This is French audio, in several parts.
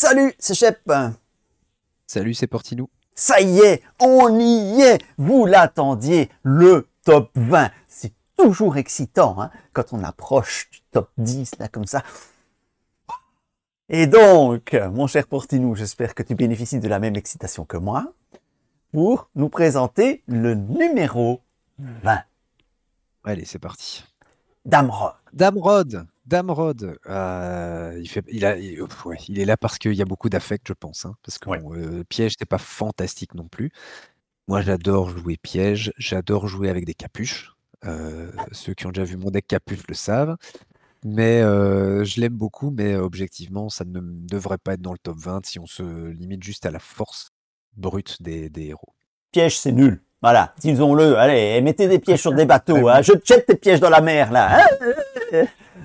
Salut, c'est Shep. Salut, c'est Portinou. Ça y est, on y est. Vous l'attendiez, le top 20. C'est toujours excitant quand on approche du top 10, là, comme ça. Et donc, mon cher Portinou, j'espère que tu bénéficies de la même excitation que moi pour nous présenter le numéro 20. Allez, c'est parti. Damrod. Damrod, il est là parce qu'il y a beaucoup d'affect, je pense. Parce que piège, c'est pas fantastique non plus. Moi, j'adore jouer piège. J'adore jouer avec des capuches. Ceux qui ont déjà vu mon deck capuche le savent. Mais je l'aime beaucoup, mais objectivement, ça ne devrait pas être dans le top 20 si on se limite juste à la force brute des héros. Piège, c'est nul. Voilà, disons-le. Allez, mettez des pièges sur des bateaux. Je jette tes pièges dans la mer, là.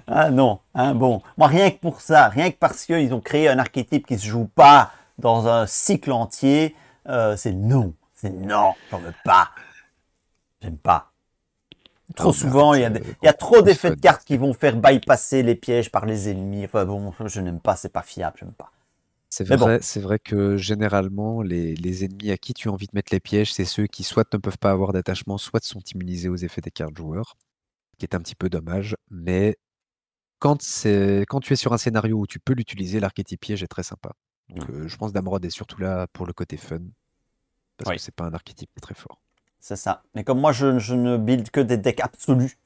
Ah non, bon. Moi, rien que pour ça, rien que parce qu'ils ont créé un archétype qui se joue pas dans un cycle entier, c'est non. C'est non, j'en veux pas. J'aime pas. Trop souvent, il y a trop d'effets de cartes qui vont faire bypasser les pièges par les ennemis. Enfin bon, je n'aime pas, c'est pas fiable, j'aime pas. C'est vrai que généralement, les ennemis à qui tu as envie de mettre les pièges, c'est ceux qui soit ne peuvent pas avoir d'attachement, soit sont immunisés aux effets des cartes joueurs, qui est un petit peu dommage. Mais quand tu es sur un scénario où tu peux l'utiliser, l'archétype piège est très sympa. Donc je pense Damrod est surtout là pour le côté fun, parce que c'est pas un archétype qui est très fort. C'est ça. Mais comme moi, je ne build que des decks absolus,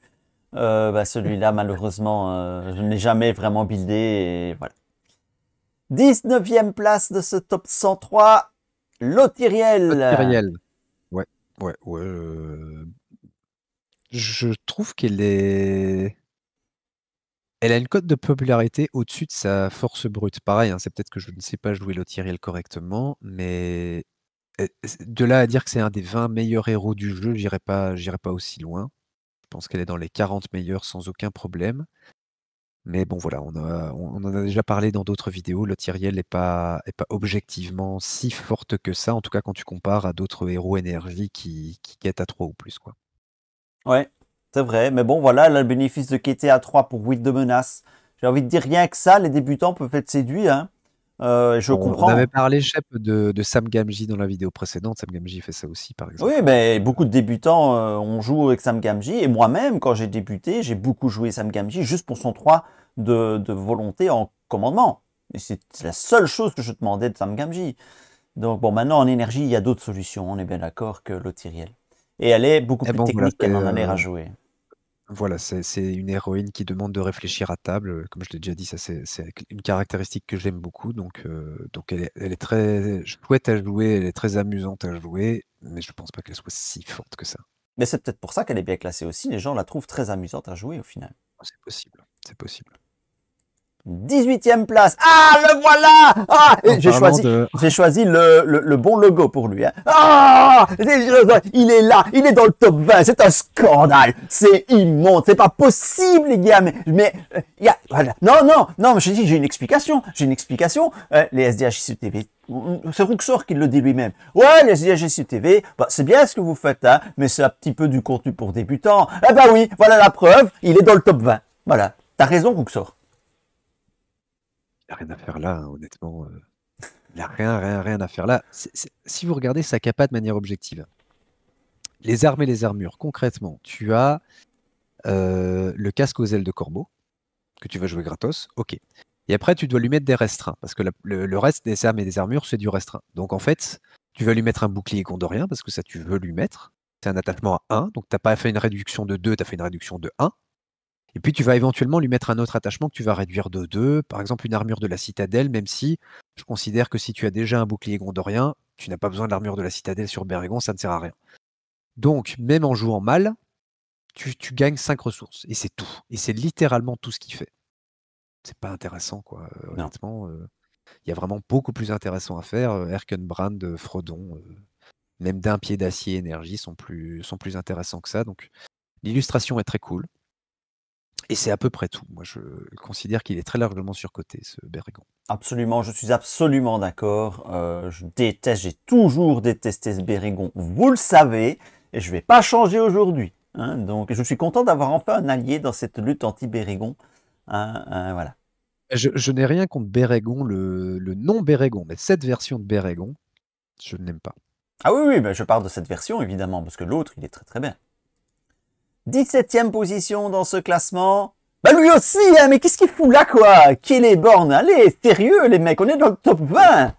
celui-là, malheureusement, je ne l'ai jamais vraiment buildé, et voilà. 19e place de ce top 103, Lothiriel. Lothiriel. Ouais. Je trouve qu'elle est... Elle a une cote de popularité au-dessus de sa force brute. Pareil, c'est peut-être que je ne sais pas jouer Lothiriel correctement, mais de là à dire que c'est un des 20 meilleurs héros du jeu, j'irai pas aussi loin. Je pense qu'elle est dans les 40 meilleurs sans aucun problème. Mais bon, voilà, on en a déjà parlé dans d'autres vidéos. Lothiriel n'est pas objectivement si forte que ça, en tout cas quand tu compares à d'autres héros énergie qui quêtent à 3 ou plus, quoi. Ouais, c'est vrai. Mais bon, voilà, elle a le bénéfice de quêter à 3 pour 8 de menace. J'ai envie de dire rien que ça, les débutants peuvent être séduits. Je comprends. On avait parlé, Shep, de Sam Gamgee dans la vidéo précédente. Sam Gamgee fait ça aussi, par exemple. Oui, mais beaucoup de débutants on joue avec Sam Gamgee. Et moi-même, quand j'ai débuté, j'ai beaucoup joué Sam Gamgee juste pour son 3 de volonté en commandement. Et c'est la seule chose que je demandais de Sam Gamgee. Donc bon, maintenant en énergie, il y a d'autres solutions. On est bien d'accord que Lothiriel. Et elle est beaucoup plus technique qu'elle n'en a l'air à jouer. Voilà, c'est une héroïne qui demande de réfléchir à table. Comme je l'ai déjà dit, ça c'est une caractéristique que j'aime beaucoup. Donc elle est très chouette à jouer, elle est très amusante à jouer, mais je pense pas qu'elle soit si forte que ça. Mais c'est peut-être pour ça qu'elle est bien classée aussi. Les gens la trouvent très amusante à jouer au final. C'est possible, c'est possible. 18e place. Ah, le voilà. Ah, j'ai choisi le bon logo pour lui. Ah, il est là, il est dans le top 20. C'est un scandale. C'est immonde. C'est pas possible, les gars. Mais voilà. Non, mais je dis, j'ai une explication. Les SDH TV. C'est Ruxor qui le dit lui-même. Ouais, les SDH TV, c'est bien ce que vous faites, mais c'est un petit peu du contenu pour débutants. Eh ben oui, voilà la preuve. Il est dans le top 20. Voilà. T'as raison, Ruxor. Il n'y a rien à faire là, honnêtement. Il n'y a rien à faire là. Si vous regardez sa capa de manière objective, les armes et les armures, concrètement, tu as le casque aux ailes de corbeau, que tu vas jouer gratos, ok. Et après, tu dois lui mettre des restreints, parce que le reste des armes et des armures, c'est du restreint. Donc en fait, tu vas lui mettre un bouclier gondorien, parce que ça, tu veux lui mettre. C'est un attachement à 1, donc tu n'as pas fait une réduction de 2, tu as fait une réduction de 1. Et puis, tu vas éventuellement lui mettre un autre attachement que tu vas réduire de 2, par exemple une armure de la citadelle, même si je considère que si tu as déjà un bouclier gondorien, tu n'as pas besoin de l'armure de la citadelle sur Bérégon, ça ne sert à rien. Donc, même en jouant mal, tu gagnes 5 ressources, et c'est tout. Et c'est littéralement tout ce qu'il fait. C'est pas intéressant, quoi. Honnêtement, il y a vraiment beaucoup plus intéressant à faire. Erkenbrand, Frodon, même d'un pied d'acier énergie sont plus intéressants que ça. Donc, l'illustration est très cool. Et c'est à peu près tout. Moi, je considère qu'il est très largement surcoté, ce Bérégon. Absolument, je suis absolument d'accord. J'ai toujours détesté ce Bérégon, vous le savez, et je ne vais pas changer aujourd'hui. Donc, je suis content d'avoir enfin un allié dans cette lutte anti-Bérégon. Voilà. Je n'ai rien contre Bérégon, le non Bérégon, mais cette version de Bérégon, je ne l'aime pas. Ah oui, oui, ben je parle de cette version, évidemment, parce que l'autre, il est très très bien. 17e position dans ce classement. Bah lui aussi, hein, mais qu'est-ce qu'il fout là, quoi? Celeborn, allez, sérieux, les mecs, on est dans le top 20.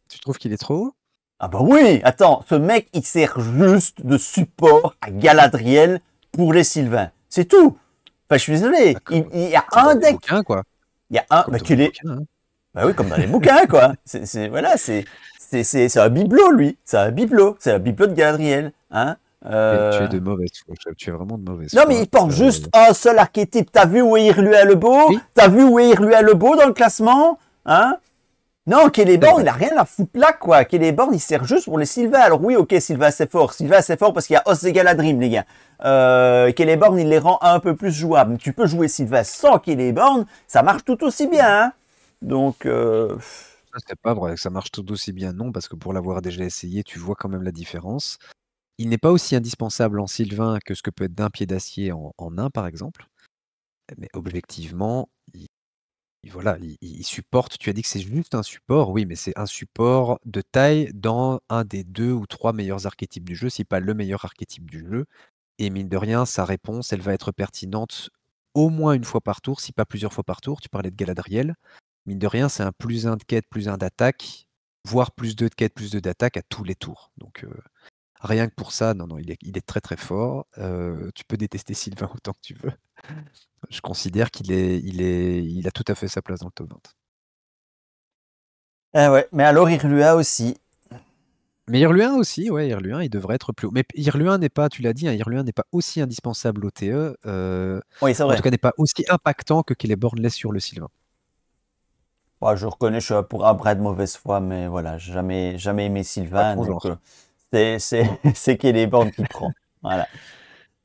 Tu trouves qu'il est trop haut? Ah bah oui, attends, ce mec, il sert juste de support à Galadriel pour les Sylvains. C'est tout. Enfin, je suis désolé, il y a un deck... Bouquins, quoi. Il y a un... Bah, bouquins, hein. Bah oui, comme dans les bouquins, quoi. Voilà, c'est un bibelot, lui. C'est un bibelot. C'est un bibelot de Galadriel. Hein Tu es de mauvaise foi. Tu es vraiment de mauvaise non, foi. mais il porte juste un seul archétype. T'as vu où est Irlua le Beau? Oui. T'as vu où est Irlua le Beau dans le classement? Hein? Non, Celeborn, il a rien à foutre là, quoi. Celeborn, il sert juste pour les Sylvains. Alors oui, ok, Sylvain, c'est fort. Sylvain, c'est fort parce qu'il y a Os et Galadrim, les gars. Celeborn, il les rend un peu plus jouables. Tu peux jouer Sylvain sans Celeborn, ça marche tout aussi bien, hein. Donc... Ça, c'est pas vrai que ça marche tout aussi bien, non, parce que pour l'avoir déjà essayé, tu vois quand même la différence. Il n'est pas aussi indispensable en Sylvain que ce que peut être d'un pied d'acier en nain, par exemple. Mais objectivement, voilà, il supporte. Tu as dit que c'est juste un support, oui, mais c'est un support de taille dans un des 2 ou 3 meilleurs archétypes du jeu, si pas le meilleur archétype du jeu. Et mine de rien, sa réponse, elle va être pertinente au moins une fois par tour, si pas plusieurs fois par tour. Tu parlais de Galadriel. Mine de rien, c'est un +1 de quête, +1 d'attaque, voire +2 de quête, +2 d'attaque à tous les tours. Donc rien que pour ça, non, il est très très fort. Tu peux détester Sylvain autant que tu veux. Je considère il a tout à fait sa place dans le top 20. Ah ouais, mais alors Irlua aussi. Mais Irlua aussi, ouais, Irlua, il devrait être plus haut. Mais Irlua n'est pas, tu l'as dit, hein, Irlua n'est pas aussi indispensable au TE. Oui, c'est vrai. En tout cas, n'est pas aussi impactant que Celeborn l'est sur le Sylvain. Ouais, je reconnais, je suis pour un bras de mauvaise foi, mais voilà, jamais aimé Sylvain. Donc, c'est Celeborn qui prend. Voilà.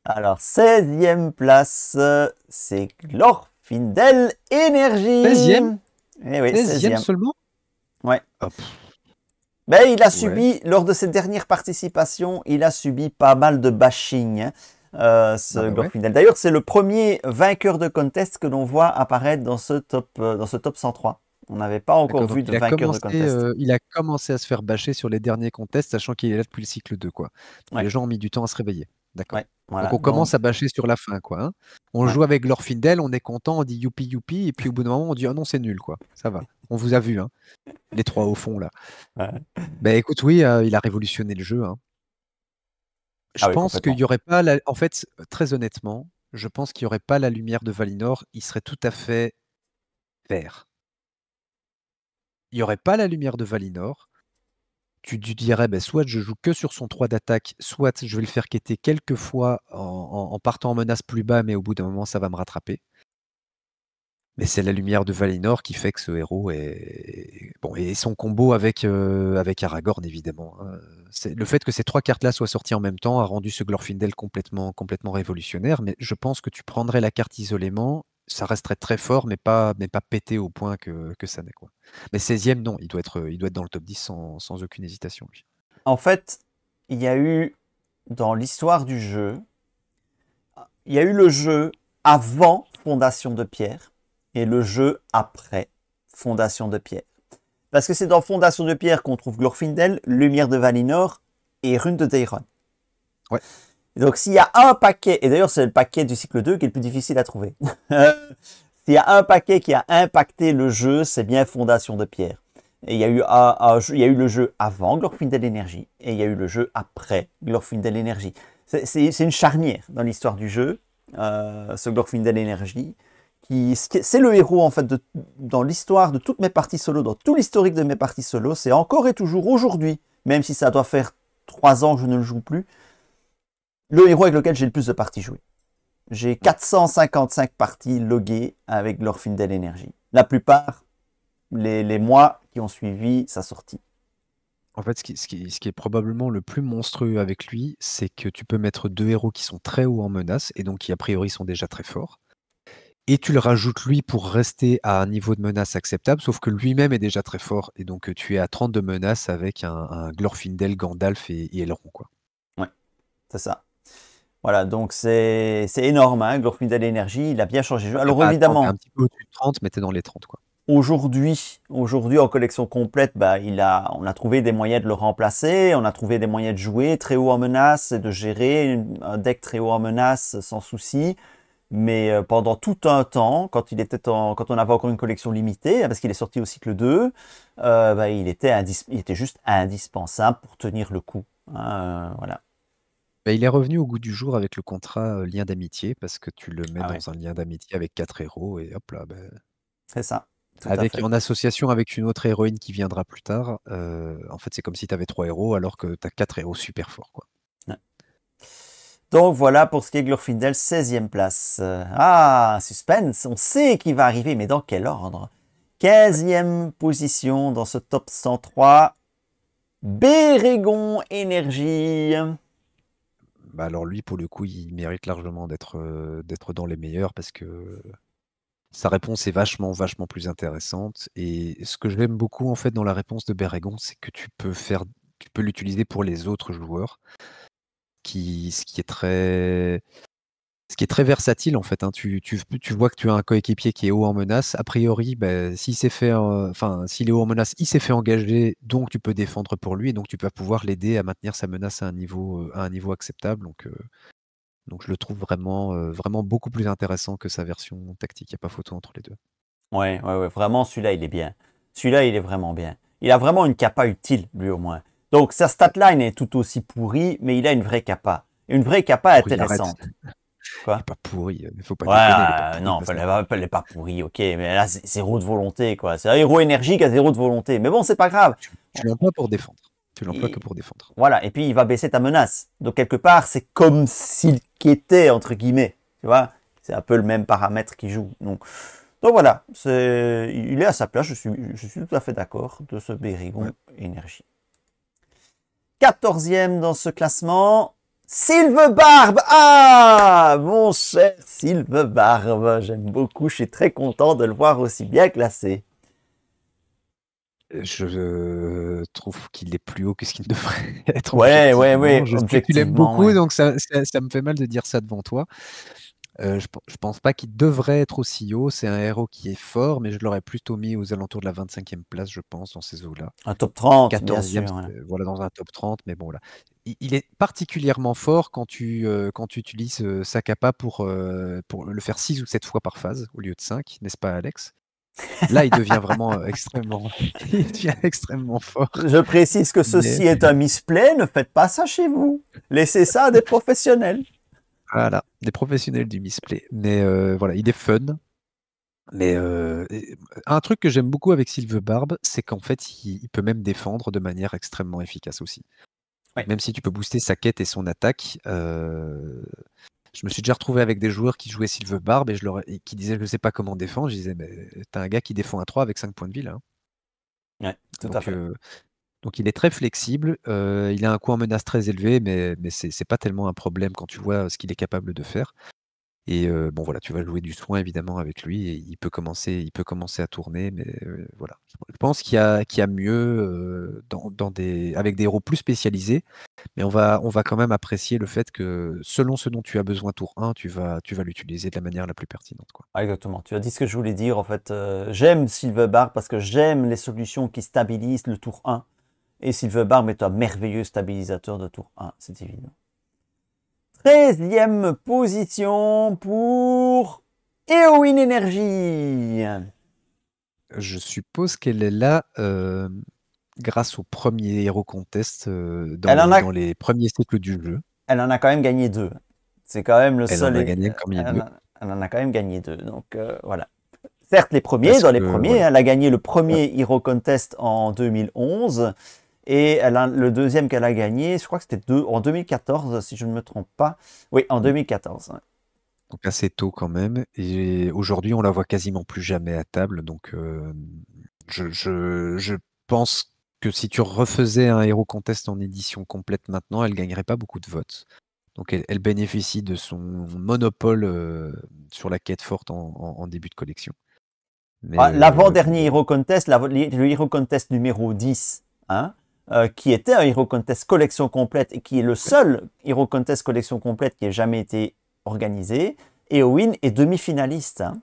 Alors, 16e place, c'est Glorfindel Energy. 16e Eh oui, 16e seulement? Ouais. Ben, il a subi, lors de ses dernières participations, il a subi pas mal de bashing, ce Glorfindel. D'ailleurs, c'est le premier vainqueur de contest que l'on voit apparaître dans ce top 103. On n'avait pas encore vu de vainqueur de contest. Il a commencé à se faire bâcher sur les derniers contests, sachant qu'il est là depuis le cycle 2, quoi. Ouais. Les gens ont mis du temps à se réveiller. D'accord. Ouais, voilà. Donc on commence à bâcher sur la fin, quoi. Hein. On joue avec Glorfindel, on est content, on dit youpi youpi, et puis au bout d'un moment on dit oh non c'est nul, quoi. Ça va. On vous a vu, hein. Les 3 au fond là. Ben écoute, oui, il a révolutionné le jeu. Hein. Je pense qu'il n'y aurait pas, en fait, très honnêtement, je pense qu'il n'y aurait pas la lumière de Valinor, il serait tout à fait vert. Il n'y aurait pas la lumière de Valinor. Tu dirais, ben, soit je joue que sur son 3 d'attaque, soit je vais le faire quêter quelques fois en partant en menace plus bas, mais au bout d'un moment, ça va me rattraper. Mais c'est la lumière de Valinor qui fait que ce héros est... Bon, et son combo avec Aragorn, évidemment. Hein. Le fait que ces 3 cartes-là soient sorties en même temps a rendu ce Glorfindel complètement révolutionnaire, mais je pense que tu prendrais la carte isolément, ça resterait très fort, mais pas pété au point que ça n'est, quoi. Mais 16e, non, il doit être dans le top 10 sans aucune hésitation, lui. En fait, il y a eu, dans l'histoire du jeu, il y a eu le jeu avant Fondation de Pierre et le jeu après Fondation de Pierre. Parce que c'est dans Fondation de Pierre qu'on trouve Glorfindel, Lumière de Valinor et Rune de Daeron. Ouais. Donc s'il y a un paquet, et d'ailleurs c'est le paquet du cycle 2 qui est le plus difficile à trouver. S'il y a un paquet qui a impacté le jeu, c'est bien Fondation de Pierre. Et il y a eu le jeu avant Glorfindel Energy et il y a eu le jeu après Glorfindel Energy. C'est une charnière dans l'histoire du jeu, ce Glorfindel Energy. C'est le héros en fait dans l'histoire de toutes mes parties solo, dans tout l'historique de mes parties solo. C'est encore et toujours aujourd'hui, même si ça doit faire 3 ans que je ne le joue plus, le héros avec lequel j'ai le plus de parties jouées. J'ai 455 parties loguées avec Glorfindel Energy. La plupart, les mois qui ont suivi sa sortie. En fait, ce qui est probablement le plus monstrueux avec lui, c'est que tu peux mettre 2 héros qui sont très hauts en menace, et donc qui a priori sont déjà très forts. Et tu le rajoutes lui pour rester à un niveau de menace acceptable, sauf que lui-même est déjà très fort, et donc tu es à 32 menaces avec un Glorfindel, Gandalf et Elrond, quoi. Ouais, c'est ça. Voilà, donc c'est énorme, hein, Glorfindel Energy, il a bien changé le jeu. Alors T'es évidemment, un petit peu au-dessus de 30, mais t'es dans les 30, quoi. aujourd'hui en collection complète, bah, on a trouvé des moyens de le remplacer, on a trouvé des moyens de jouer très haut en menace et de gérer un deck très haut en menace sans souci. Mais pendant tout un temps, quand on avait encore une collection limitée, parce qu'il est sorti au cycle 2, bah, il était juste indispensable pour tenir le coup, hein, voilà. Bah, il est revenu au goût du jour avec le contrat lien d'amitié, parce que tu le mets Ah ouais, dans un lien d'amitié avec 4 héros, et hop là, bah, c'est ça, tout à fait. en association avec une autre héroïne qui viendra plus tard, en fait, c'est comme si tu avais 3 héros alors que tu as 4 héros super forts, quoi. Ouais. Donc voilà pour ce qui est Glorfindel, 16e place. Ah, suspense, on sait qui va arriver, mais dans quel ordre? 15e position dans ce top 103, Bérégon Énergie. Bah, alors lui, pour le coup, il mérite largement d'être dans les meilleurs, parce que sa réponse est vachement, vachement plus intéressante. Et ce que j'aime beaucoup, en fait, dans la réponse de Bérégon, c'est que tu peux l'utiliser pour les autres joueurs, ce qui est très versatile, en fait, hein. Tu vois que tu as un coéquipier qui est haut en menace. A priori, bah, s'il est haut en menace, il s'est fait engager, donc tu peux défendre pour lui, et donc tu vas pouvoir l'aider à maintenir sa menace à un niveau acceptable. Donc je le trouve vraiment, vraiment beaucoup plus intéressant que sa version tactique. Il n'y a pas photo entre les deux. Ouais, ouais, ouais, vraiment, celui-là, il est bien. Celui-là, il est vraiment bien. Il a vraiment une capa utile, lui, au moins. Donc, sa statline est tout aussi pourrie, mais il a une vraie capa. Une vraie capa Pourri, arrête. intéressante. Il n'est Quoi? pas pourri, il faut pas Ouais, déconner, il est pas pourri, non, Bastard. elle est pas pourrie, ok, mais là, c'est zéro de volonté, quoi. C'est un héros énergique à zéro de volonté. Mais bon, c'est pas grave. Tu l'emploies pour défendre. Tu l'emploies que Et- pour défendre. voilà, et puis il va baisser ta menace. Donc, quelque part, c'est comme s'il quittait, entre guillemets. Tu vois? C'est un peu le même paramètre qui joue. Donc voilà, il est à sa place, je suis tout à fait d'accord de ce Ouais. Bérégon Énergie. 14e dans ce classement, Sylvebarbe. Ah, mon cher Sylvebarbe, j'aime beaucoup, je suis très content de le voir aussi bien classé. Je trouve qu'il est plus haut que ce qu'il devrait être Ouais, ouais, objectivement. ouais, Je sais que tu l'aimes objectivement, beaucoup, ouais. donc ça me fait mal de dire ça devant toi. Je pense pas qu'il devrait être aussi haut. C'est un héros qui est fort, mais je l'aurais plutôt mis aux alentours de la 25e place, je pense, dans ces eaux-là. Un top 30, bien 14e, sûr. Voilà. voilà, dans un top 30, mais bon, là. Il est particulièrement fort quand tu utilises sa capa pour le faire 6 ou 7 fois par phase, au lieu de 5, n'est-ce pas, Alex? Là, il devient vraiment extrêmement, il devient extrêmement fort. Je précise que Mais ceci est un misplay, ne faites pas ça chez vous. Laissez ça à des professionnels. voilà, des professionnels du misplay. Mais voilà, il est fun. Mais un truc que j'aime beaucoup avec Sylvebarbe, c'est qu'en fait, il peut même défendre de manière extrêmement efficace aussi. Ouais. Même si tu peux booster sa quête et son attaque, je me suis déjà retrouvé avec des joueurs qui jouaient Sylvebarbe et qui disaient je sais pas comment défendre. Je disais, mais t'as un gars qui défend à 3 avec 5 points de vie là, hein. Ouais, tout à Donc, fait. donc il est très flexible. Il a un coût en menace très élevé, mais c'est pas tellement un problème quand tu vois ce qu'il est capable de faire. Et bon voilà, tu vas jouer du soin évidemment avec lui, et il peut commencer à tourner, mais voilà. Je pense qu'il y a mieux avec des héros plus spécialisés, mais on va quand même apprécier le fait que selon ce dont tu as besoin tour 1, tu vas l'utiliser de la manière la plus pertinente, quoi. Ah, exactement. Tu as dit ce que je voulais dire. En fait, j'aime Silverbarb parce que j'aime les solutions qui stabilisent le tour 1. Et Silverbarb est un merveilleux stabilisateur de tour 1, c'est évident. 13e position pour Eowyn Energy. Je suppose qu'elle est là grâce au premier Hero Contest dans les premiers cycles du jeu. Elle en a quand même gagné 2. C'est quand même le Elle en seul. a gagné comme il y a deux. Elle en a quand même gagné 2. Donc voilà. Certes, Parce dans les que premiers, voilà. elle a gagné le Ouais. premier Hero Contest en 2011. Et le deuxième qu'elle a gagné, je crois que c'était en 2014, si je ne me trompe pas. Oui, en 2014. Ouais. Donc assez tôt quand même. Et aujourd'hui, on la voit quasiment plus jamais à table. Donc je pense que si tu refaisais un Hero Contest en édition complète maintenant, elle gagnerait pas beaucoup de votes. Donc elle bénéficie de son monopole sur la quête forte en début de collection. Mais L'avant-dernier bon, Hero Contest, le Hero Contest numéro 10, hein, qui était un Hero Contest collection complète et qui est le seul Hero Contest collection complète qui ait jamais été organisé. Éowyn est demi-finaliste. Hein.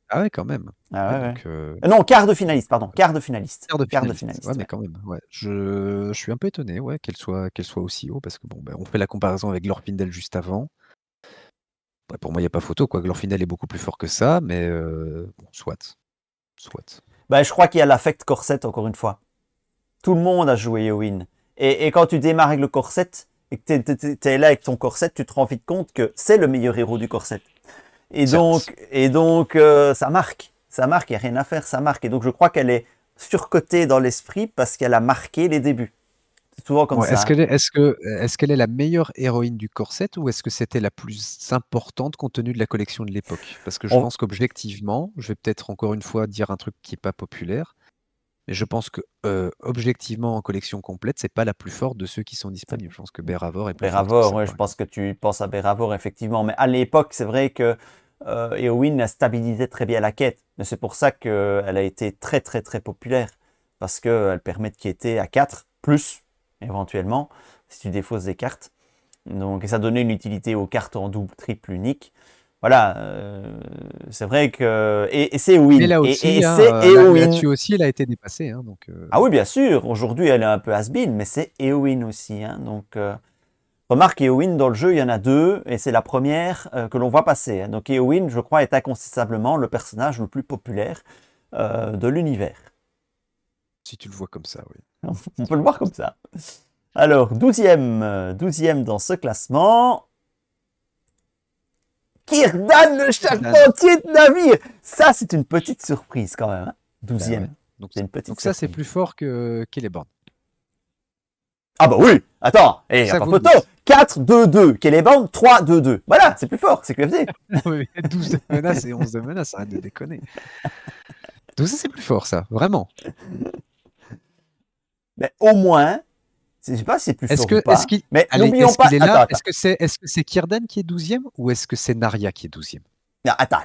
Ah ouais, quand même. Ah ouais, donc, non, quart de finaliste, pardon. Quart de finaliste. Quart de finaliste. Ouais, mais quand même. Ouais. Je suis un peu étonné qu'elle soit aussi haut parce que bon, on fait la comparaison avec Glorfindel juste avant. Ouais, pour moi, il n'y a pas photo. Glorfindel est beaucoup plus fort que ça, mais bon, soit. Ben, je crois qu'il y a l'affect corset, encore une fois. Tout le monde a joué Éowyn. Et quand tu démarres avec le corset, et que tu es là avec ton corset, tu te rends vite compte que c'est le meilleur héros du corset. Et donc, ça marque. Ça marque, il n'y a rien à faire, ça marque. Et donc, je crois qu'elle est surcotée dans l'esprit parce qu'elle a marqué les débuts. C'est souvent comme ça. Est-ce qu'elle est la meilleure héroïne du corset ou est-ce que c'était la plus importante compte tenu de la collection de l'époque? Parce que je pense qu'objectivement, je vais peut-être encore une fois dire un truc qui n'est pas populaire, mais je pense que objectivement en collection complète, c'est pas la plus forte de ceux qui sont disponibles. Je pense que Béravor est plus forte. Béravor, oui, je pense que tu penses à Béravor, effectivement. Mais à l'époque, c'est vrai que Éowyn a stabilisé très bien la quête. C'est pour ça qu'elle a été très, très, très populaire. Parce qu'elle permet de quêter à 4, plus, éventuellement, si tu défausses des cartes. Donc, et ça donnait une utilité aux cartes en double, triple, unique. Voilà, c'est vrai que... Et c'est Éowyn. Et là aussi, et c'est Éowyn. Là-dessus aussi, elle a été dépassée. Hein, donc, Ah oui, bien sûr. Aujourd'hui, elle est un peu has-been, mais c'est Éowyn aussi. Hein, donc... Remarque, Éowyn, dans le jeu, il y en a 2, et c'est la première que l'on voit passer. Hein. Donc Éowyn, je crois, est incontestablement le personnage le plus populaire de l'univers. Si tu le vois comme ça, oui. On peut le voir comme ça. Alors, 12e dans ce classement. Círdan, le charpentier de navire. Ça, c'est une petite surprise quand même. Hein. 12e. Ouais. Donc ça, c'est plus fort que Celeborn. Ah bah oui, attends, il n'y a pas photo. 4, 2, 2. Celeborn, 3, 2, 2. Voilà, c'est plus fort, c'est QFD. 12 de menace et 11 de menace, arrête de déconner. Donc ça, c'est plus fort, ça, vraiment. Mais au moins, je ne sais pas si c'est plus fort ou pas. Mais n'oublions pas... Est-ce que c'est Círdan qui est 12e ou est-ce que c'est Narya qui est 12e? Attends.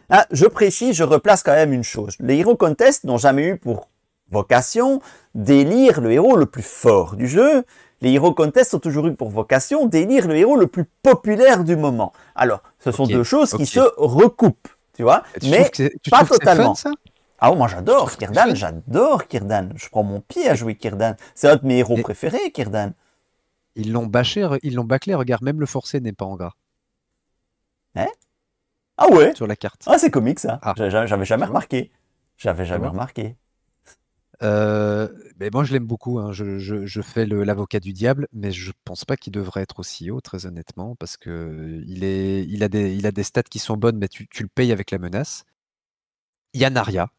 Hein, je précise, je replace quand même une chose. Les Hero Contests n'ont jamais eu pour vocation d'élire le héros le plus fort du jeu. Les Hero Contests ont toujours eu pour vocation d'élire le héros le plus populaire du moment. Alors, ce sont deux choses qui se recoupent, tu vois, mais pas totalement. Fun, ça ah, moi j'adore Círdan, Círdan. Je prends mon pied à jouer Círdan. C'est un de mes héros préférés, Círdan. Ils l'ont bâclé, regarde, même le forcé n'est pas en gras. Hein? Ah ouais? Sur la carte. Ah, c'est comique ça. J'avais jamais remarqué. Remarqué. Mais moi je l'aime beaucoup, hein. Je fais l'avocat du diable, mais je pense pas qu'il devrait être aussi haut, très honnêtement, parce que il a des stats qui sont bonnes, mais tu le payes avec la menace. Il y a Narya.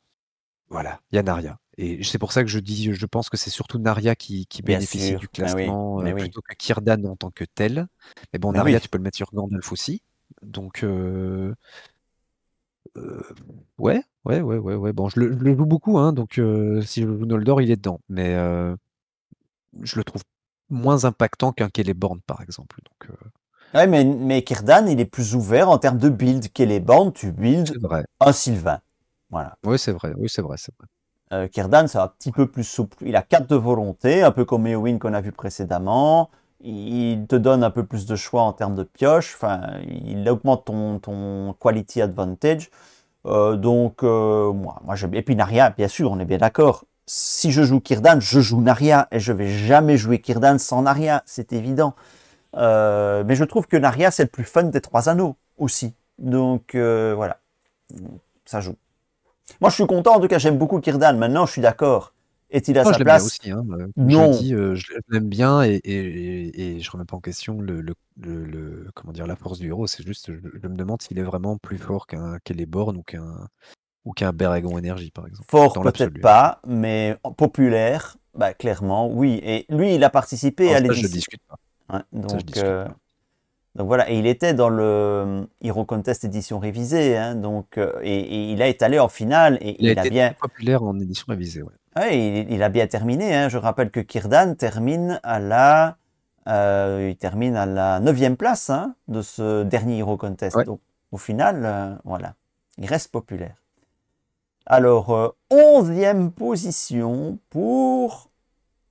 Voilà, il y a Narya. Et c'est pour ça que je pense que c'est surtout Narya qui bénéficie du classement plutôt que Círdan en tant que tel. Mais bon, Narya, tu peux le mettre sur Gandalf aussi. Donc, ouais. Bon, je le joue beaucoup, hein, donc si je joue Noldor, il est dedans. Mais je le trouve moins impactant qu'un Celeborn, par exemple. Donc, ouais, mais Círdan, il est plus ouvert en termes de build. Celeborn, tu builds un Sylvain. Voilà. Oui, c'est vrai. Círdan, c'est un petit peu plus souple. Il a 4 de volonté, un peu comme Éowyn qu'on a vu précédemment. Il te donne un peu plus de choix en termes de pioche. Enfin, il augmente ton quality advantage. Moi j'aime. Et puis Narya, bien sûr, on est bien d'accord. Si je joue Círdan, je joue Narya. Et je vais jamais jouer Círdan sans Narya, c'est évident. Mais je trouve que Narya, c'est le plus fun des 3 anneaux aussi. Donc, voilà. Ça joue. Moi, je suis content, en tout cas, j'aime beaucoup Círdan. Maintenant, je suis d'accord. Est-il à sa place? Aussi, hein. Non. Je l'aime bien et je remets pas en question comment dire, la force du héros. C'est juste, je me demande s'il est vraiment plus fort qu'un Celeborn ou qu'un Bérégon Énergie, par exemple. Fort, peut-être pas, mais populaire, bah, clairement, oui. Et lui, il a participé à l'édition. Je discute pas. Ouais, donc voilà, et il était dans le Hero Contest édition révisée, hein, donc, et il a étalé en finale. Et il a été bien populaire en édition révisée, ouais. Ouais, il a bien terminé. Hein. Je rappelle que Círdan termine à la 9e place, hein, de ce dernier Hero Contest. Ouais. Donc, au final, voilà, il reste populaire. Alors, 11e position pour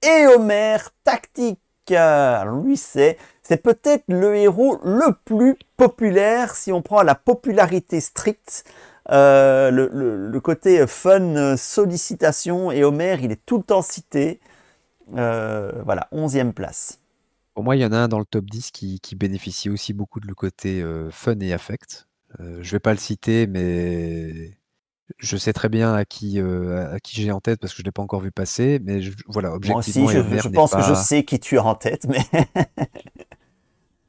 Éomer Tactique. Alors lui, c'est peut-être le héros le plus populaire si on prend la popularité stricte. Le côté fun, sollicitation, et Homer, il est tout le temps cité. Voilà, 11e place. Pour moi, il y en a un dans le top 10 qui bénéficie aussi beaucoup de le côté fun et affect. Je vais pas le citer, mais je sais très bien à qui j'ai en tête parce que je l'ai pas encore vu passer. Mais voilà, Moi aussi, objectivement, Éomer je n'est pense que je pas. sais qui tu as en tête, mais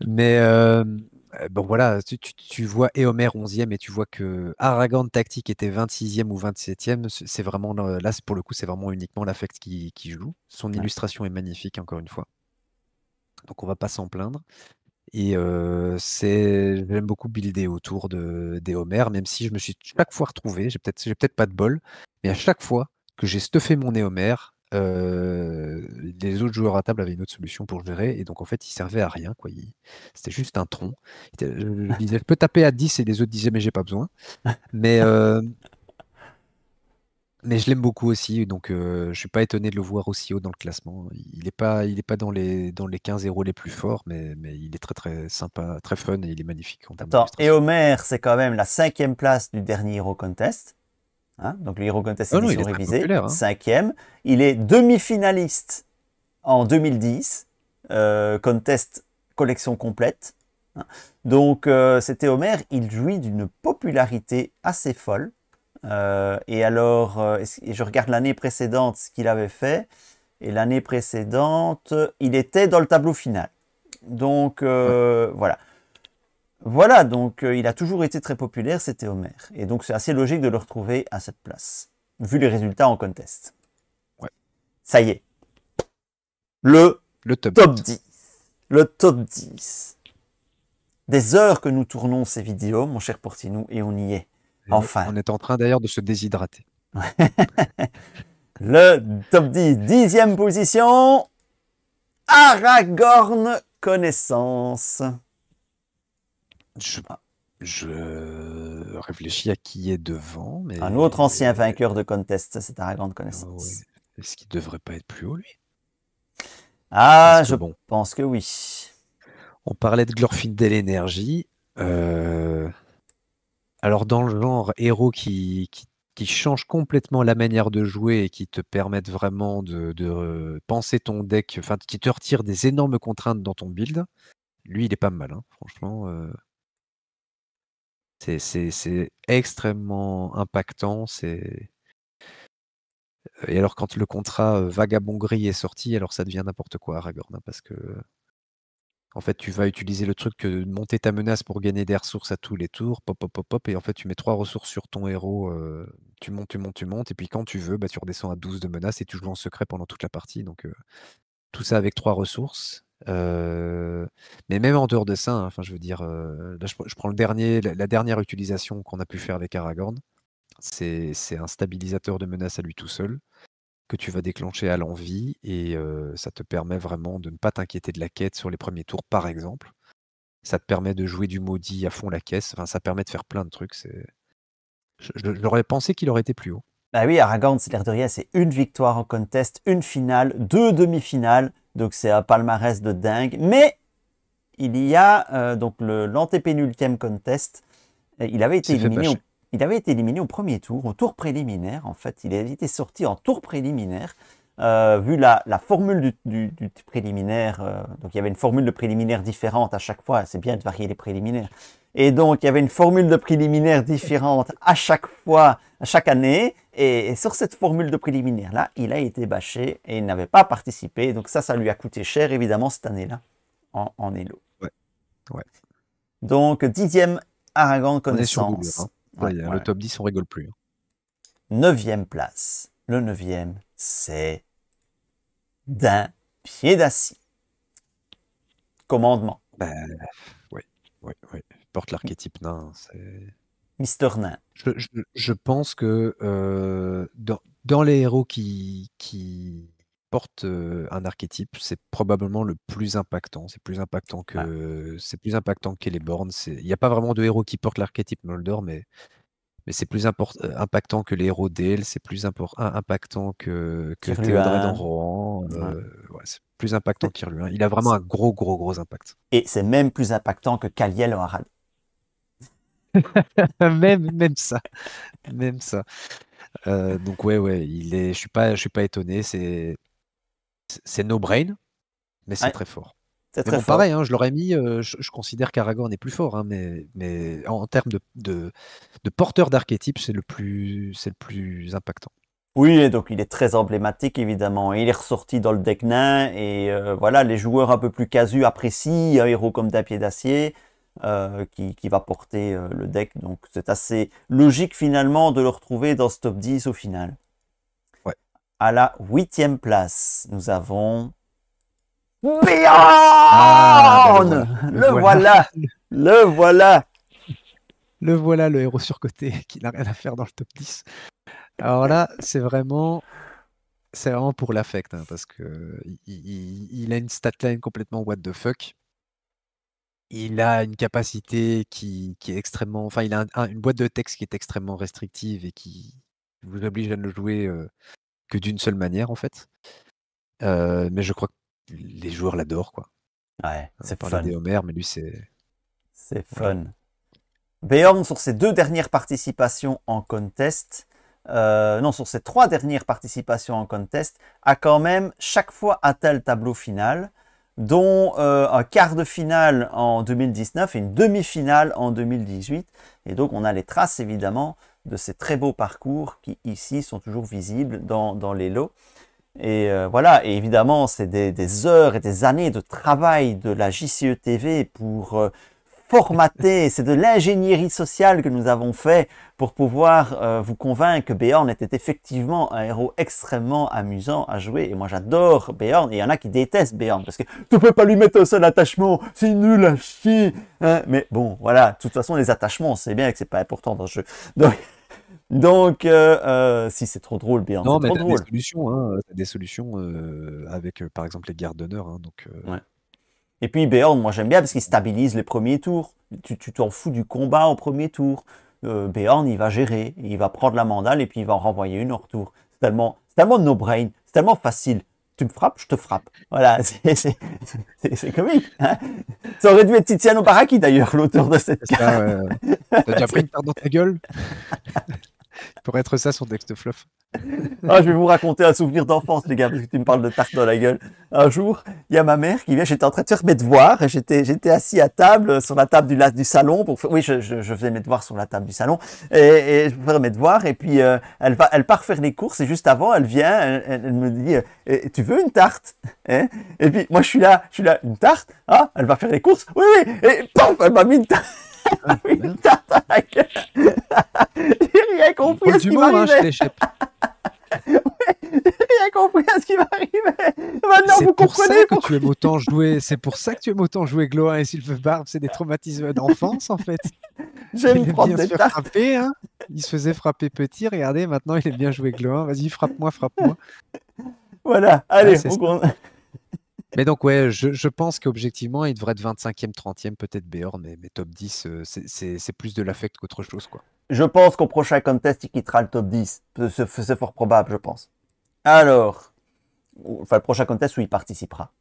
Mais bon voilà, tu vois Éomer 11e et tu vois que Aragorn Tactique était 26e ou 27e. C'est vraiment là, pour le coup, c'est vraiment uniquement l'affect qui joue. Son ouais. illustration est magnifique, encore une fois. Donc on va pas s'en plaindre. Et j'aime beaucoup builder autour des Homer, même si je me suis chaque fois retrouvé, j'ai peut-être pas de bol, mais à chaque fois que j'ai stuffé mon Homer, les autres joueurs à table avaient une autre solution pour gérer, et donc en fait il servait à rien, quoi. C'était juste un tronc. Je disais, je peux taper à 10 et les autres disaient, mais j'ai pas besoin. Mais, mais je l'aime beaucoup aussi, donc je suis pas étonné de le voir aussi haut dans le classement. Il est pas dans les 15 héros les plus forts, mais il est très très sympa, très fun et il est magnifique en termes Attends, d'illustration. Éomer, c'est quand même la 5e place du dernier Hero Contest. Hein, donc le Hero Contest Oh non, il édition est très révisée, populaire, hein. 5e. Il est demi-finaliste en 2010, Contest collection complète. Hein. Donc c'était Homer, il jouit d'une popularité assez folle. Et alors, et je regarde l'année précédente ce qu'il avait fait. Et l'année précédente, il était dans le tableau final. Donc Ouais. voilà. Voilà, donc il a toujours été très populaire, c'était Homer. Et donc c'est assez logique de le retrouver à cette place, vu les résultats en contest. Ouais. Ça y est. Le top top 10. 10. Le top 10. Des heures que nous tournons ces vidéos, mon cher Portinou, et on y est. Enfin. On est en train d'ailleurs de se déshydrater. Le top 10, 10e position. Aragorn Connaissance. Je réfléchis à qui est devant, mais. Un autre ancien vainqueur de contest, c'est Aragorn Connaissance. Ouais. Est-ce qu'il devrait pas être plus haut, lui? Ah, je pense que oui. On parlait de Glorfindel Energy. Alors, dans le genre héros qui change complètement la manière de jouer et qui te permettent vraiment de penser ton deck, enfin, qui te retire des énormes contraintes dans ton build, lui, il est pas mal, hein, franchement. C'est extrêmement impactant. Et alors, quand le contrat Vagabond Gris est sorti, alors ça devient n'importe quoi, Aragorn, hein, parce que en fait, tu vas utiliser le truc de monter ta menace pour gagner des ressources à tous les tours, pop, pop, pop, pop, et en fait, tu mets 3 ressources sur ton héros, tu montes, tu montes, tu montes, et puis quand tu veux, bah, tu redescends à 12 de menace et tu joues en secret pendant toute la partie. Donc, tout ça avec 3 ressources. Mais même en dehors de ça, hein, enfin, je veux dire, là, je prends la dernière utilisation qu'on a pu faire avec Aragorn. C'est un stabilisateur de menace à lui tout seul que tu vas déclencher à l'envie et ça te permet vraiment de ne pas t'inquiéter de la quête sur les premiers tours, par exemple. Ça te permet de jouer du maudit à fond la caisse. Enfin, ça permet de faire plein de trucs. J'aurais pensé qu'il aurait été plus haut. Bah oui, Aragorn, c'est l'air de rien, c'est une victoire en contest, une finale, 2 demi-finales, donc c'est un palmarès de dingue. Mais il y a donc l'antépénultième contest, il avait été éliminé au premier tour, au tour préliminaire. En fait, il avait été sorti en tour préliminaire. Vu la formule du préliminaire, donc il y avait une formule de préliminaire différente à chaque fois, c'est bien de varier les préliminaires. Et donc il y avait une formule de préliminaire différente à chaque fois, à chaque année, et sur cette formule de préliminaire-là, il a été bâché et il n'avait pas participé, donc ça lui a coûté cher évidemment cette année-là, en Elo. Ouais. Ouais. Donc 10e Aragorn Connaissance. On est sur doublure, hein. Ouais, le top 10, on rigole plus. 9e place. Le 9e, c'est d'un pied d'acier. Commandement. Oui. Porte l'archétype nain. Mister Nain. Je pense que dans les héros qui portent un archétype, c'est probablement le plus impactant. C'est plus impactant que Celeborn. Il n'y a pas vraiment de héros qui portent l'archétype Noldor, mais mais c'est plus impactant que les héros d'Ale, c'est plus impactant que Kirluin. Théodred en Rohan. Ouais, c'est plus impactant que Kirluin. Il a vraiment un gros impact. Et c'est même plus impactant que Kaliel en Harald. Même ça. Même ça. Donc ouais, je suis pas étonné. C'est no brain, mais c'est Ouais, très fort. c'est Mais très bon, fort. pareil, hein, je l'aurais mis. Je considère qu'Aragorn est plus fort, hein, mais en termes de porteur d'archétype, c'est le plus impactant. Oui, et donc il est très emblématique évidemment. Il est ressorti dans le deck nain et voilà, les joueurs un peu plus casus apprécient un héros comme Dapied d'Acier qui va porter le deck. Donc c'est assez logique finalement de le retrouver dans ce top 10 au final. Ouais. À la 8e place, nous avons Bjorn. Le voilà. Le voilà. Le voilà, le héros surcoté qui n'a rien à faire dans le top 10. Alors là, c'est vraiment pour l'affect, hein, parce que il a une statline complètement what the fuck. Il a une capacité qui est extrêmement... Enfin, il a une boîte de texte qui est extrêmement restrictive et qui vous oblige à ne le jouer que d'une seule manière, en fait. Mais je crois que les joueurs l'adorent, quoi. Ouais, On c'est parlait fun. des Homer, mais lui, c'est... C'est Voilà. fun. Bjorn, sur ses 2 dernières participations en contest, sur ses 3 dernières participations en contest, a quand même chaque fois atteint le tableau final, dont un quart de finale en 2019 et une demi-finale en 2018. Et donc on a les traces évidemment de ces très beaux parcours qui ici sont toujours visibles dans les lots. Et voilà, et évidemment c'est des heures et des années de travail de la JCE TV pour formaté, c'est de l'ingénierie sociale que nous avons fait pour pouvoir vous convaincre que Bjorn était effectivement un héros extrêmement amusant à jouer. Et moi j'adore Bjorn, et il y en a qui détestent Bjorn parce que tu peux pas lui mettre un seul attachement, c'est nul à chier. Hein, mais bon, voilà, de toute façon les attachements, c'est bien que c'est pas important dans le jeu. Donc si c'est trop drôle, Bjorn, Non, c'est mais trop t'as des drôle. solutions, hein. T'as des solutions avec, par exemple, les gardes d'honneur. Hein, donc, Ouais. Et puis Bjorn, moi j'aime bien parce qu'il stabilise les premiers tours. Tu t'en fous du combat au premier tour. Bjorn, il va gérer, il va prendre la mandale et puis il va en renvoyer une au retour. C'est tellement no-brain, c'est tellement facile. Tu me frappes, je te frappe. Voilà, c'est comique. Hein, ça aurait dû être Tiziano Baracchi d'ailleurs, l'auteur de cette carte. T'as déjà pris une carte dans ta gueule? Pour être ça, son texte fluff. Ah, je vais vous raconter un souvenir d'enfance, les gars, parce que tu me parles de tarte dans la gueule. Un jour, il y a ma mère qui vient, j'étais en train de faire mes devoirs, et j'étais assis à table, sur la table du salon, oui, je faisais mes devoirs sur la table du salon, et je faisais mes devoirs, et puis elle part faire les courses, et juste avant, elle vient, elle me dit, tu veux une tarte, hein? Et puis, moi, je suis là, une tarte? Ah, elle va faire les courses? Oui, et paf, elle m'a mis une tarte. Une tarte à la gueule. J'ai rien compris à ce qui m'arrivait. Rien compris à ce qui m'arrivait. Maintenant, vous comprenez pourquoi tu aimes autant jouer. C'est pour ça que tu aimes autant jouer Gloin et Sylvebarbe. C'est des traumatismes d'enfance, en fait. J'aime prendre bien des se faire frapper. Hein. Il se faisait frapper petit. Regardez, maintenant, il aime bien jouer Gloin. Vas-y, frappe-moi. Voilà, allez, Mais donc, ouais, je pense qu'objectivement, il devrait être 25e, 30e, peut-être Bjorn, mais top 10, c'est plus de l'affect qu'autre chose, quoi. Je pense qu'au prochain contest, il quittera le top 10. C'est fort probable, je pense. Alors, enfin, le prochain contest où il participera.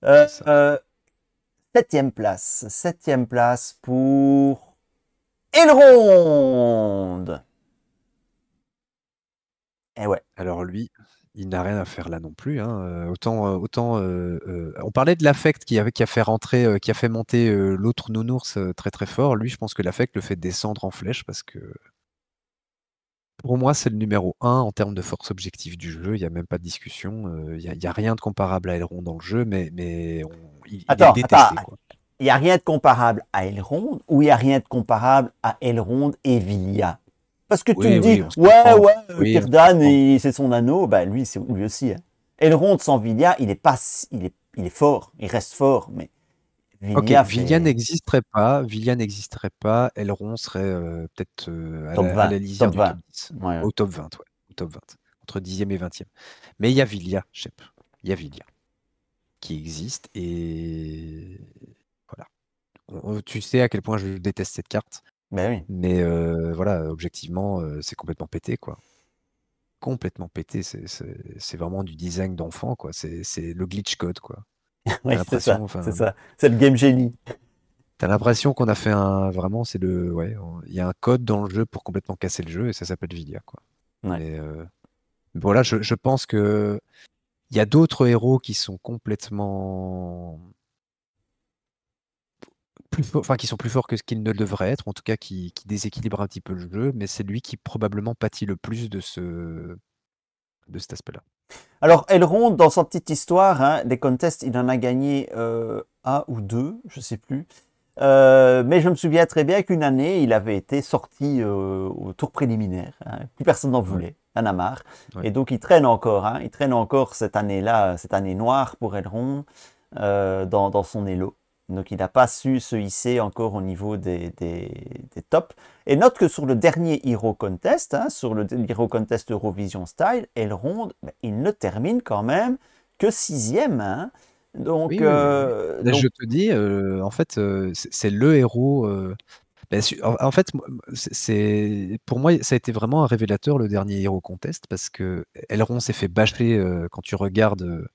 7e place. 7e place pour Elrond. Eh ouais. Alors lui, il n'a rien à faire là non plus. Hein. On parlait de l'affect qui a fait rentrer, qui a fait monter l'autre nounours très très fort. Lui, je pense que l'affect le fait descendre en flèche parce que pour moi, c'est le numéro 1 en termes de force objective du jeu. Il n'y a même pas de discussion. Il n'y a rien de comparable à Elrond dans le jeu, mais il est détesté. Quoi. Il n'y a rien de comparable à Elrond ou il n'y a rien de comparable à Elrond et Villia? Parce que tu me dis, Círdan, c'est son anneau, ben lui aussi. Hein. Elrond sans Villia, il est fort, il reste fort, mais Villia n'existerait pas. Elrond serait peut-être à la lisière du top 10. Ouais. Au top 20, ouais. Au top 20. Entre 10e et 20e. Mais il y a Villia, Shep. Il y a Villia qui existe et voilà. Tu sais à quel point je déteste cette carte. Ben oui. Mais voilà, objectivement, c'est complètement pété, quoi. Complètement pété. C'est vraiment du design d'enfant, quoi. C'est le glitch code, quoi. Oui, T'as c'est ça, l'impression, c'est enfin, ça. C'est le game génie. t'as l'impression qu'on a fait vraiment, ouais, il y a un code dans le jeu pour complètement casser le jeu et ça s'appelle Vilia, quoi. Ouais. Mais voilà, je pense que il y a d'autres héros qui sont complètement qui sont plus forts que ce qu'ils ne devraient être, en tout cas qui déséquilibrent un petit peu le jeu, mais c'est lui qui probablement pâtit le plus de cet aspect-là. Alors, Elrond, dans sa petite histoire, hein, des contests, il en a gagné un ou deux, je sais plus. Mais je me souviens très bien qu'une année, il avait été sorti au tour préliminaire. Hein. Plus personne n'en voulait. Il en a marre. Ouais. Et donc, il traîne encore. Hein. Il traîne encore cette année-là, cette année noire pour Elrond, dans son Elo. Donc, il n'a pas su se hisser encore au niveau des tops. Et note que sur le dernier Hero Contest, hein, sur le Hero Contest Eurovision Style, Elrond, ben, il ne termine quand même que 6e. Hein. Donc, Oui, oui, oui. Là, je te dis, en fait, c'est le héros. En fait, pour moi, ça a été vraiment un révélateur le dernier Hero Contest parce que Elrond s'est fait bâcher quand tu regardes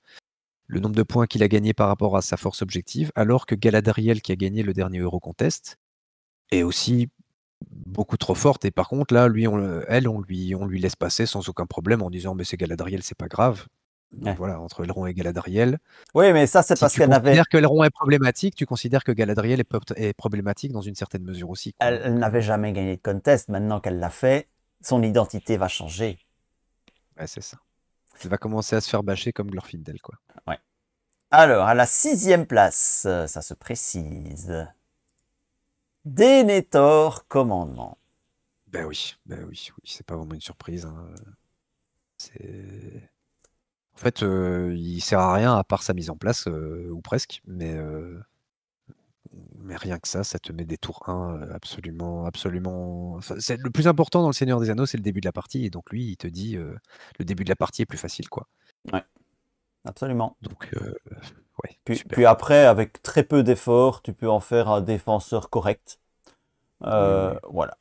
le nombre de points qu'il a gagné par rapport à sa force objective, alors que Galadriel, qui a gagné le dernier Euro Contest, est aussi beaucoup trop forte. Et par contre, là, lui, on lui laisse passer sans aucun problème en disant mais c'est Galadriel, c'est pas grave. Donc ouais. voilà, entre Elrond et Galadriel. Oui, mais ça, c'est Si parce tu qu'elle n'avait considères que Elrond est problématique, tu considères que Galadriel est problématique dans une certaine mesure aussi, quoi. elle n'avait jamais gagné de contest. Maintenant qu'elle l'a fait, son identité va changer. Ouais, c'est ça. Elle va commencer à se faire bâcher comme Glorfindel, quoi. Ouais. Alors, à la 6e place, ça se précise. Denethor Commandement. Ben oui, c'est pas vraiment une surprise. Hein. En fait, il sert à rien à part sa mise en place, ou presque, mais rien que ça te met des tours 1 absolument, absolument. Enfin, le plus important dans le Seigneur des Anneaux, c'est le début de la partie, et donc lui, il te dit le début de la partie est plus facile, quoi. Ouais, absolument. Donc, ouais, super. Puis après, avec très peu d'efforts, tu peux en faire un défenseur correct. Oui. Voilà.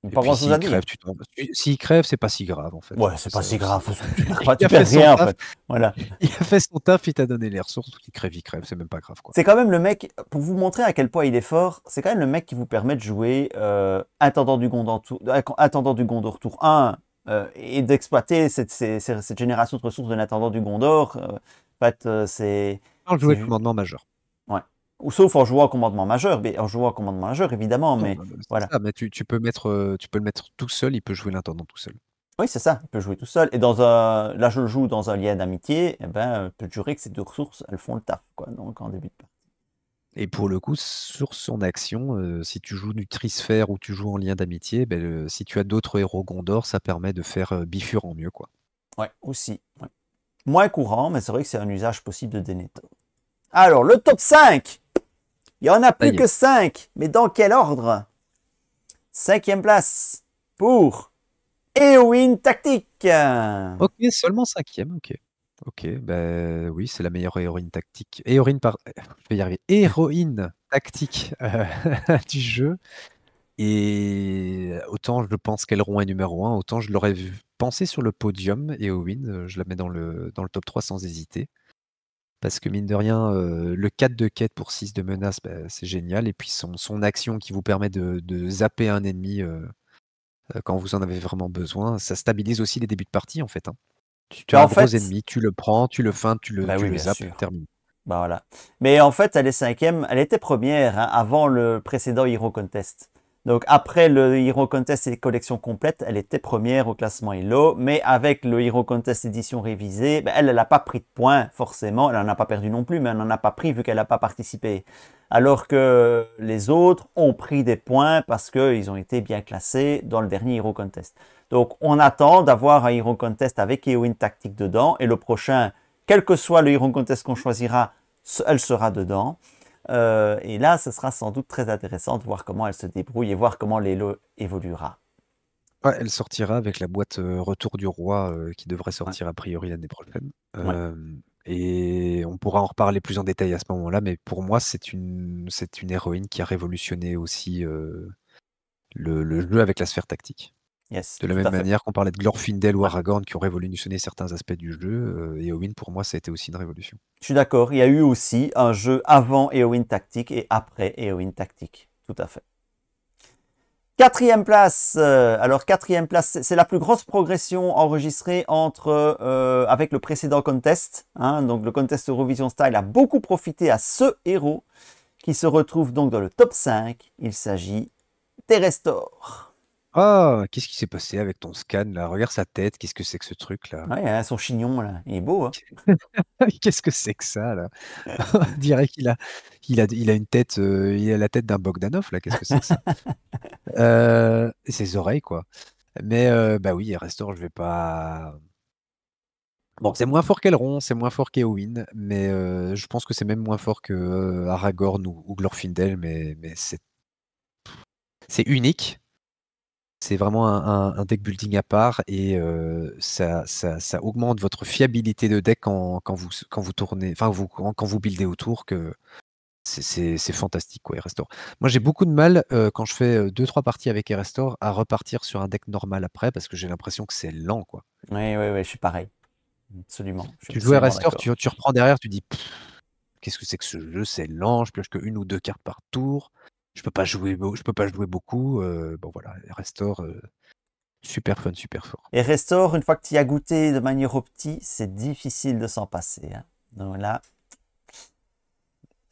Et Pas puis grand chose à s'il dire. crève, s'il crève, c'est pas si grave en fait. Ouais, Hein. c'est pas si grave. Il Tu a perds fait son rien en taf. fait. Voilà. Il a fait son taf, il t'a donné les ressources, il crève, c'est même pas grave, quoi. C'est quand même le mec, pour vous montrer à quel point il est fort, c'est quand même le mec qui vous permet de jouer Intendant du Gondor tour 1 et d'exploiter cette génération de ressources de l'Intendant du Gondor. En fait, c'est. Sans jouer commandement majeur. Ouais. Ou sauf en jouant en commandement majeur, mais en jouant en commandement majeur évidemment, mais voilà. Ça, mais tu peux le mettre tout seul, il peut jouer l'intendant tout seul. Oui, c'est ça, il peut jouer tout seul. Et là, je le joue dans un lien d'amitié, eh ben, je peux te jurer que ces deux ressources, elles font le taf, quoi, donc en début de partie. Et pour le coup, sur son action, si tu joues du Trisphère ou tu joues en lien d'amitié, si tu as d'autres héros Gondor, ça permet de faire bifure en mieux, quoi. Ouais, aussi. Ouais. Moins courant, mais c'est vrai que c'est un usage possible de Denethor. Alors, le top 5. Il n'y en a plus que 5, mais dans quel ordre? 5e place pour Éowyn Tactique. Ok, seulement 5e, ok. Ok, ben oui, c'est la meilleure héroïne tactique. Je vais y arriver. Héroïne tactique du jeu. Et autant je pense qu'Elrond est numéro 1, autant je l'aurais pensé sur le podium. Éowyn, je la mets dans le top 3 sans hésiter. Parce que mine de rien, le 4 de quête pour 6 de menace, c'est génial. Et puis son action qui vous permet de zapper un ennemi quand vous en avez vraiment besoin, ça stabilise aussi les débuts de partie en fait. Hein. Tu as un gros ennemi, tu le prends, tu le feintes, tu le zappes, terminé. Bah voilà. Mais en fait, elle est 5e, elle était première hein, avant le précédent Hero Contest. Donc après le Hero Contest et les collections complètes, elle était première au classement Elo, mais avec le Hero Contest édition révisée, ben elle n'a pas pris de points forcément, elle n'en a pas perdu non plus, mais elle n'en a pas pris vu qu'elle n'a pas participé. Alors que les autres ont pris des points parce qu'ils ont été bien classés dans le dernier Hero Contest. Donc on attend d'avoir un Hero Contest avec Éowyn Tactique dedans, et le prochain, quel que soit le Hero Contest qu'on choisira, elle sera dedans. Et là, ce sera sans doute très intéressant de voir comment elle se débrouille et voir comment l'Elo évoluera. Ouais, elle sortira avec la boîte Retour du Roi qui devrait sortir a priori l'année prochaine. Et on pourra en reparler plus en détail à ce moment-là, mais pour moi, c'est une héroïne qui a révolutionné aussi le jeu avec la sphère tactique. Yes, De la tout même à fait. manière qu'on parlait de Glorfindel ou Ouais. Aragorn qui ont révolutionné certains aspects du jeu, Éowyn, pour moi, ça a été aussi une révolution. Je suis d'accord, il y a eu aussi un jeu avant Eowyn Tactique et après Eowyn Tactique. Tout à fait. Quatrième place. Alors, quatrième place, c'est la plus grosse progression enregistrée avec le précédent contest. Hein. Donc, le contest Eurovision Style a beaucoup profité à ce héros qui se retrouve donc dans le top 5. Il s'agit d'Erestor. Ah, qu'est-ce qui s'est passé avec ton scan là? Regarde sa tête, qu'est-ce que c'est que ce truc là? Ouais, hein, son chignon, là, il est beau. Hein. Qu'est-ce que c'est que ça là? On dirait qu'il a une tête, il a la tête d'un Bogdanov là, qu'est-ce que c'est que ça? Et ses oreilles quoi. Mais bah oui, Restore, je vais pas. Bon, c'est moins fort qu'Elrond, c'est moins fort qu'Éowyn, mais je pense que c'est même moins fort que Aragorn ou Glorfindel, mais c'est unique. C'est vraiment un deck building à part et ça augmente votre fiabilité de deck quand vous tournez, enfin quand vous buildez autour, que c'est fantastique quoi, Restore. Moi j'ai beaucoup de mal quand je fais 2-3 parties avec Restore à repartir sur un deck normal après parce que j'ai l'impression que c'est lent quoi. Oui, oui, oui, je suis pareil. Absolument, je suis Tu joues à absolument Restore, d'accord. tu reprends derrière, tu dis qu'est-ce que c'est que ce jeu, c'est lent, je pioche que 1 ou 2 cartes par tour, je peux pas jouer beaucoup, bon voilà, Restore, super fun, super fort. Et Restore, une fois que tu y as goûté de manière optique, c'est difficile de s'en passer. Hein. Donc là,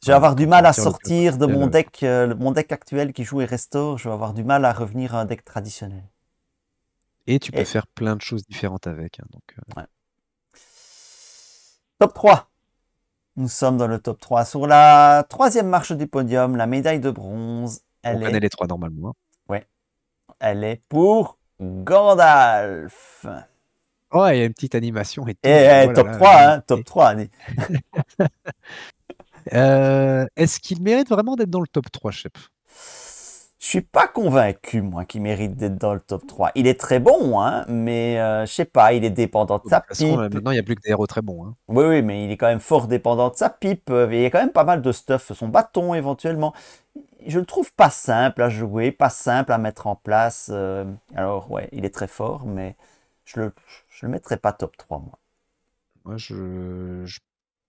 je vais Ouais, avoir du quand tu mal à retires le sortir de potentiel, mon deck actuel qui joue et Restore. Je vais avoir du mal à revenir à un deck traditionnel. et tu peux Et faire plein de choses différentes avec, hein, donc ouais. Top 3. Nous sommes dans le top 3. Sur la troisième marche du podium, la médaille de bronze, on elle connaît est, les 3 normalement, hein. ouais, elle est pour Gandalf. Oh, il y a une petite animation et tout, Et oh là top là, 3, hein, top magnifique. 3. Est-ce qu'il mérite vraiment d'être dans le top 3, Shep? Je suis pas convaincu, moi, qu'il mérite d'être dans le top 3. Il est très bon, hein, mais je sais pas, il est dépendant de De sa toute façon, pipe. maintenant, il n'y a plus que des héros très bons, hein. Oui, oui, mais il est quand même fort dépendant de sa pipe. Il y a quand même pas mal de stuff. Son bâton, éventuellement. Je le trouve pas simple à jouer, pas simple à mettre en place. Alors, ouais, il est très fort, mais je le mettrai pas top 3, moi. Moi, je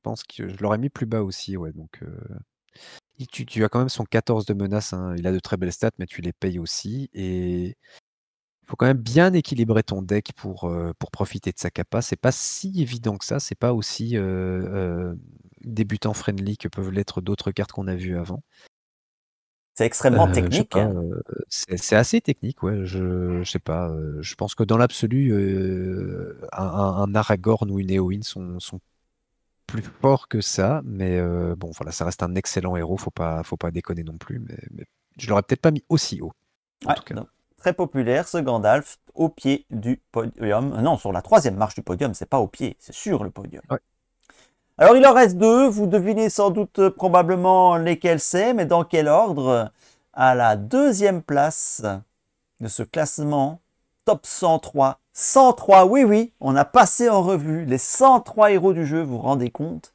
pense que je l'aurais mis plus bas aussi, ouais, donc tu as quand même son 14 de menace, hein. Il a de très belles stats, mais tu les payes aussi et il faut quand même bien équilibrer ton deck pour profiter de sa capa. C'est pas si évident que ça, c'est pas aussi, débutant friendly que peuvent l'être d'autres cartes qu'on a vues avant. C'est extrêmement Je sais technique. pas, Hein. c'est assez technique, ouais, je sais pas, je pense que dans l'absolu, un Aragorn ou une Éowyn sont plus forts que ça, mais bon, voilà, ça reste un excellent héros, faut pas déconner non plus, mais je l'aurais peut-être pas mis aussi haut, en Ouais, tout cas. donc, très populaire, ce Gandalf, au pied du podium. Non, sur la troisième marche du podium, c'est pas au pied, c'est sur le podium. Ouais. Alors, il en reste deux. Vous devinez sans doute probablement lesquels c'est, mais dans quel ordre? À la deuxième place de ce classement, top 103. 103, oui, oui, on a passé en revue les 103 héros du jeu, vous vous rendez compte?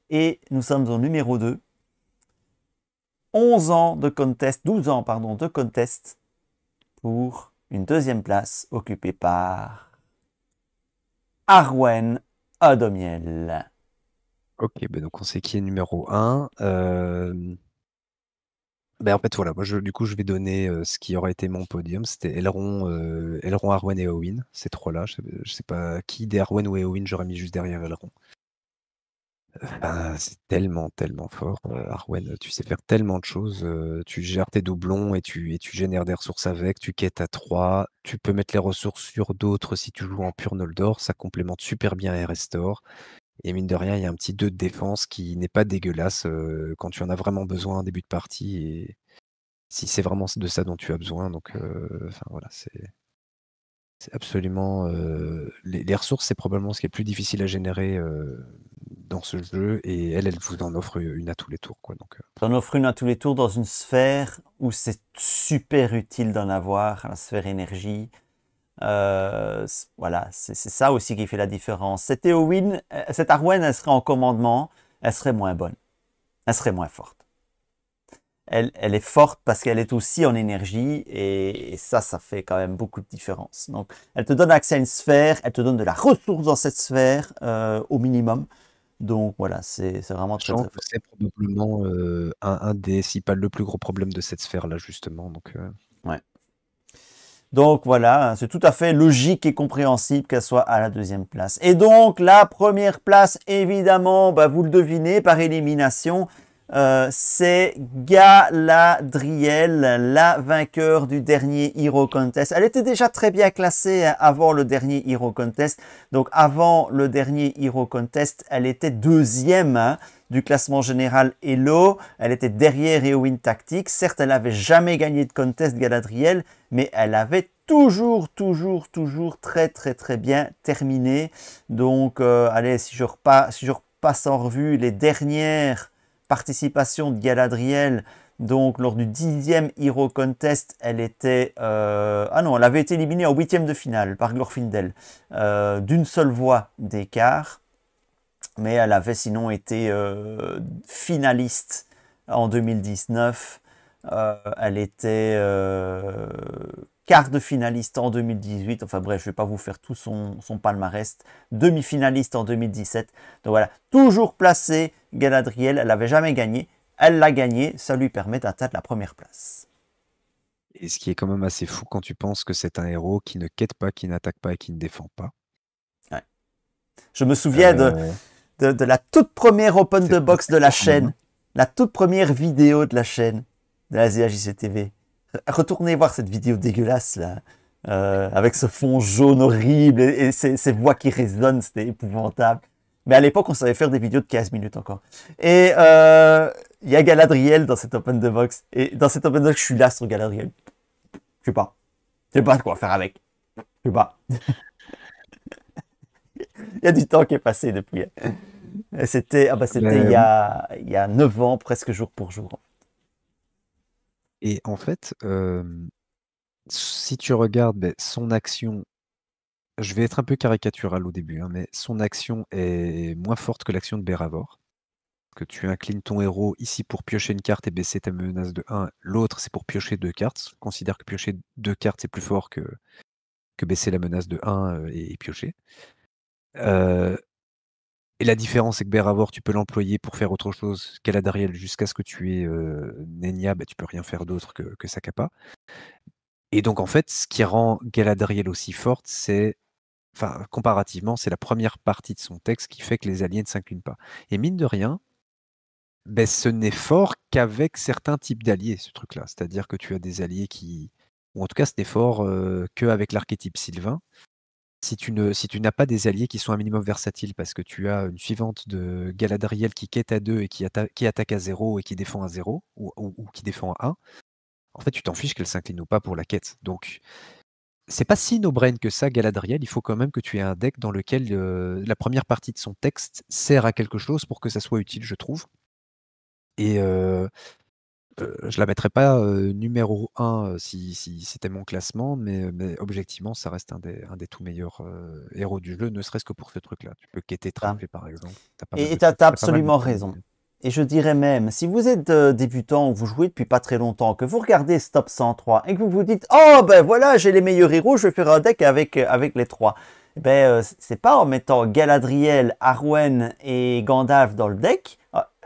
Et nous sommes au numéro 2. 11 ans de contest, 12 ans, pardon, de contest pour une deuxième place occupée par Arwen Adomiel. Ok, ben donc on sait qui est numéro 1. Ben en fait, voilà, moi, du coup, je vais donner ce qui aurait été mon podium. C'était Elrond, Arwen et Éowyn, ces trois-là. Je sais pas qui des Arwen ou Éowyn j'aurais mis juste derrière Elrond. C'est tellement, tellement fort. Arwen, tu sais faire tellement de choses. Tu gères tes doublons et tu génères des ressources avec. Tu quêtes à 3. Tu peux mettre les ressources sur d'autres si tu joues en pur Noldor. Ça complémente super bien et Restore. Et mine de rien, il y a un petit 2 de défense qui n'est pas dégueulasse quand tu en as vraiment besoin en début de partie. Et si c'est vraiment de ça dont tu as besoin. Donc, enfin voilà, c'est absolument. Les ressources, c'est probablement ce qui est le plus difficile à générer dans ce jeu. Et elle vous en offre une à tous les tours, quoi. Donc, J'en offre une à tous les tours dans une sphère où c'est super utile d'en avoir, la sphère énergie. Voilà, c'est ça aussi qui fait la différence. Cette Éowyn, cette Arwen, elle serait en commandement, elle serait moins bonne. Elle serait moins forte. elle est forte parce qu'elle est aussi en énergie et ça fait quand même beaucoup de différence. Donc, elle te donne accès à une sphère, elle te donne de la ressource dans cette sphère au minimum. Donc voilà, c'est vraiment très Sachant très que fort. c'est probablement un des, si pas le plus gros problème de cette sphère-là, justement. Donc, Ouais. Donc voilà, c'est tout à fait logique et compréhensible qu'elle soit à la deuxième place. Et donc la première place, évidemment, bah, vous le devinez par élimination, c'est Galadriel, la vainqueur du dernier Hero Contest. Elle était déjà très bien classée hein, avant le dernier Hero Contest. Donc avant le dernier Hero Contest, elle était deuxième hein, du classement général Elo. Elle était derrière Eowyn Tactics. Certes, elle n'avait jamais gagné de contest Galadriel, mais elle avait toujours très très bien terminé. Donc allez, si je repasse en revue les dernières participation de Galadriel, donc lors du 10e Hero Contest, elle était... ah non, elle avait été éliminée en 8e de finale par Glorfindel, d'une seule voix d'écart, mais elle avait sinon été finaliste en 2019, elle était quart de finaliste en 2018, enfin bref, je ne vais pas vous faire tout son palmarès, demi-finaliste en 2017, donc voilà, toujours placée, Galadriel, elle n'avait jamais gagné, elle l'a gagné, ça lui permet d'atteindre la première place. et ce qui est quand même assez fou quand tu penses que c'est un héros qui ne quête pas, qui n'attaque pas et qui ne défend pas. Ouais. Je me souviens de la toute première Open the Box de la chaîne, la toute première vidéo de la chaîne, de la ZAJCTV. Retournez voir cette vidéo dégueulasse là, avec ce fond jaune horrible et ces voix qui résonnent, c'était épouvantable. Mais à l'époque, on savait faire des vidéos de 15 minutes encore. Et il y a Galadriel dans cette Open the Box. Et dans cette Open the Box, je suis là sur Galadriel. Je sais pas. Je sais pas quoi faire avec. Je sais pas. Il y a du temps qui est passé depuis. C'était il y a 9 ans, presque jour pour jour. Et en fait, si tu regardes son action, je vais être un peu caricatural au début, hein, mais son action est moins forte que l'action de Béravor. Que tu inclines ton héros ici pour piocher une carte et baisser ta menace de 1, l'autre c'est pour piocher 2 cartes. Je considère que piocher 2 cartes c'est plus fort que baisser la menace de 1 et piocher. Et la différence, c'est que Béravor, tu peux l'employer pour faire autre chose Galadriel jusqu'à ce que tu aies Nenya, bah, tu peux rien faire d'autre que sa capa. Et donc en fait, ce qui rend Galadriel aussi forte, c'est, enfin comparativement, c'est la première partie de son texte qui fait que les alliés ne s'inclinent pas. Et mine de rien, ben, ce n'est fort qu'avec certains types d'alliés, ce truc-là. C'est-à-dire que tu as des alliés qui... Ou en tout cas, ce n'est fort qu'avec l'archétype Sylvain. Si tu n'as pas des alliés qui sont un minimum versatiles, parce que tu as une suivante de Galadriel qui quête à 2 et qui attaque à 0 et qui défend à 0, ou qui défend à 1, en fait, tu t'en fiches qu'elle s'incline ou pas pour la quête. Donc, c'est pas si no-brain que ça, Galadriel. Il faut quand même que tu aies un deck dans lequel la première partie de son texte sert à quelque chose pour que ça soit utile, je trouve. Et je la mettrais pas numéro 1 si c'était mon classement, mais objectivement, ça reste un des tout meilleurs héros du jeu, ne serait-ce que pour ce truc-là. Tu peux quêter Tramp, par exemple. Et tu as absolument raison. Et je dirais même, si vous êtes débutant ou vous jouez depuis pas très longtemps, que vous regardez Stop 103 et que vous vous dites « Oh ben voilà, j'ai les meilleurs héros, je vais faire un deck avec les trois ». Ben, c'est pas en mettant Galadriel, Arwen et Gandalf dans le deck.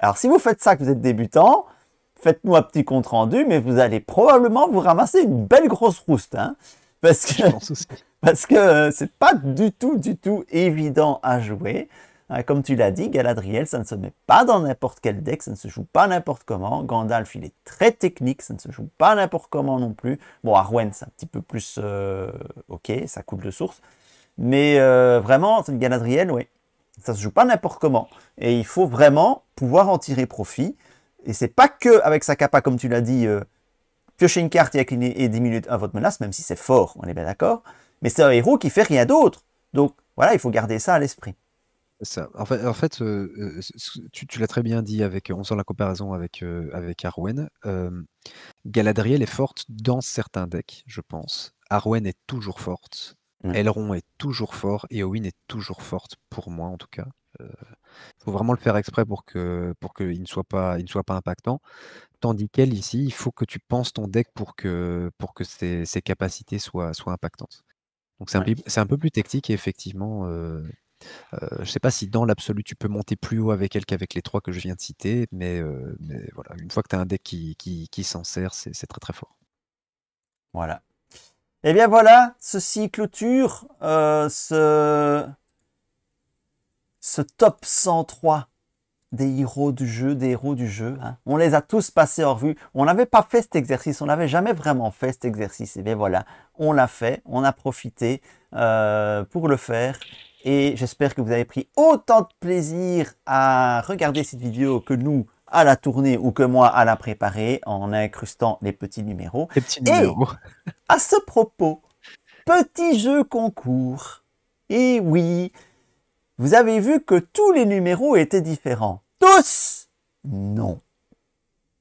Alors si vous faites ça, que vous êtes débutant, faites-nous un petit compte rendu, mais vous allez probablement vous ramasser une belle grosse rouste. Hein, parce que c'est pas du tout évident à jouer. Comme tu l'as dit, Galadriel, ça ne se met pas dans n'importe quel deck, ça ne se joue pas n'importe comment. Gandalf, il est très technique, ça ne se joue pas n'importe comment non plus. Bon, Arwen, c'est un petit peu plus ok, ça coule de source. Mais vraiment, cette Galadriel, oui, ça se joue pas n'importe comment. Et il faut vraiment pouvoir en tirer profit. Et c'est pas que avec sa capa, comme tu l'as dit, piocher une carte et diminuer à votre menace, même si c'est fort, on est bien d'accord. Mais c'est un héros qui fait rien d'autre. Donc voilà, il faut garder ça à l'esprit. Ça. En fait tu l'as très bien dit, on sent la comparaison avec Arwen. Galadriel est forte dans certains decks, je pense. Arwen est toujours forte. Elrond est toujours fort. Et Éowyn est toujours forte, pour moi en tout cas. Il faut vraiment le faire exprès pour qu'il ne soit pas impactant. Tandis qu'elle, ici, il faut que tu penses ton deck pour que ses capacités soient impactantes. Donc Ouais. c'est un peu plus technique et effectivement, je sais pas si dans l'absolu tu peux monter plus haut avec elle qu'avec les 3 que je viens de citer, mais voilà, une fois que tu as un deck qui s'en sert, c'est très, très fort. Voilà. Et bien voilà, ceci clôture ce top 103 des héros du jeu, hein. On les a tous passés en revue. On n'avait pas fait cet exercice, on n'avait jamais vraiment fait cet exercice. Et bien voilà, on l'a fait, on a profité pour le faire. Et j'espère que vous avez pris autant de plaisir à regarder cette vidéo que nous à la tourner ou que moi à la préparer en incrustant les petits numéros. Les petits Et numéros. à ce propos, petit jeu concours. Et oui, vous avez vu que tous les numéros étaient différents. Tous? Non.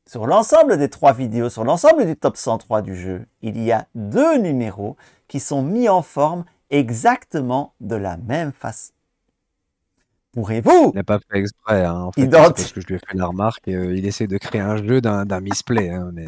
Sur l'ensemble des 3 vidéos, sur l'ensemble du top 103 du jeu, il y a 2 numéros qui sont mis en forme exactement de la même façon. Pourrez-vous? Il n'a pas fait exprès, hein. En fait, c'est parce que je lui ai fait la remarque et il essaie de créer un jeu d'un misplay, hein, mais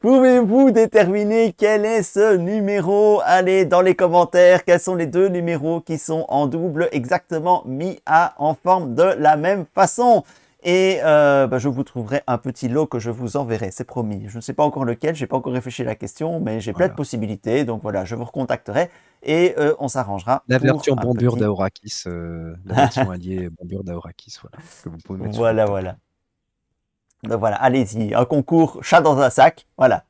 Pouvez-vous déterminer quel est ce numéro? Allez dans les commentaires, quels sont les 2 numéros qui sont en double exactement mis en forme de la même façon? Et je vous trouverai un petit lot que je vous enverrai, c'est promis. Je ne sais pas encore lequel, j'ai pas encore réfléchi à la question, mais j'ai plein de possibilités. Donc voilà, je vous recontacterai et on s'arrangera. la pour version un bombure petit... d'Aorakis, la version alliée bombure d'Aorakis, voilà, que vous pouvez mettre sur Voilà, votre top. voilà. Donc voilà, allez-y, un concours chat dans un sac, voilà.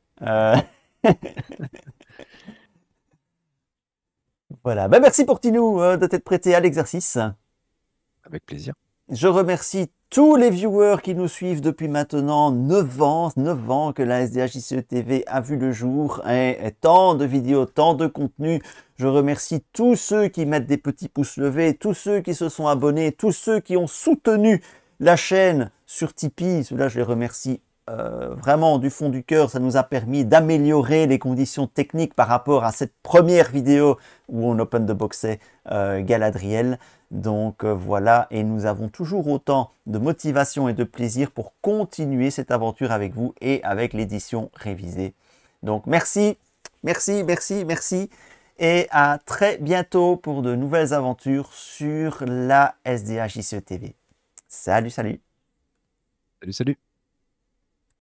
Voilà, ben merci pour Tinou de t'être prêté à l'exercice. Avec plaisir. Je remercie tous les viewers qui nous suivent depuis maintenant 9 ans que la SDHJCE TV a vu le jour, et tant de vidéos, tant de contenu. Je remercie tous ceux qui mettent des petits pouces levés, tous ceux qui se sont abonnés, tous ceux qui ont soutenu la chaîne sur Tipeee. Ceux-là, je les remercie vraiment du fond du cœur. Ça nous a permis d'améliorer les conditions techniques par rapport à cette première vidéo où on open the boxait Galadriel. Donc voilà, et nous avons toujours autant de motivation et de plaisir pour continuer cette aventure avec vous et avec l'édition révisée. Donc merci, merci, merci, merci. Et à très bientôt pour de nouvelles aventures sur la SDHJCE TV. Salut, salut. Salut, salut.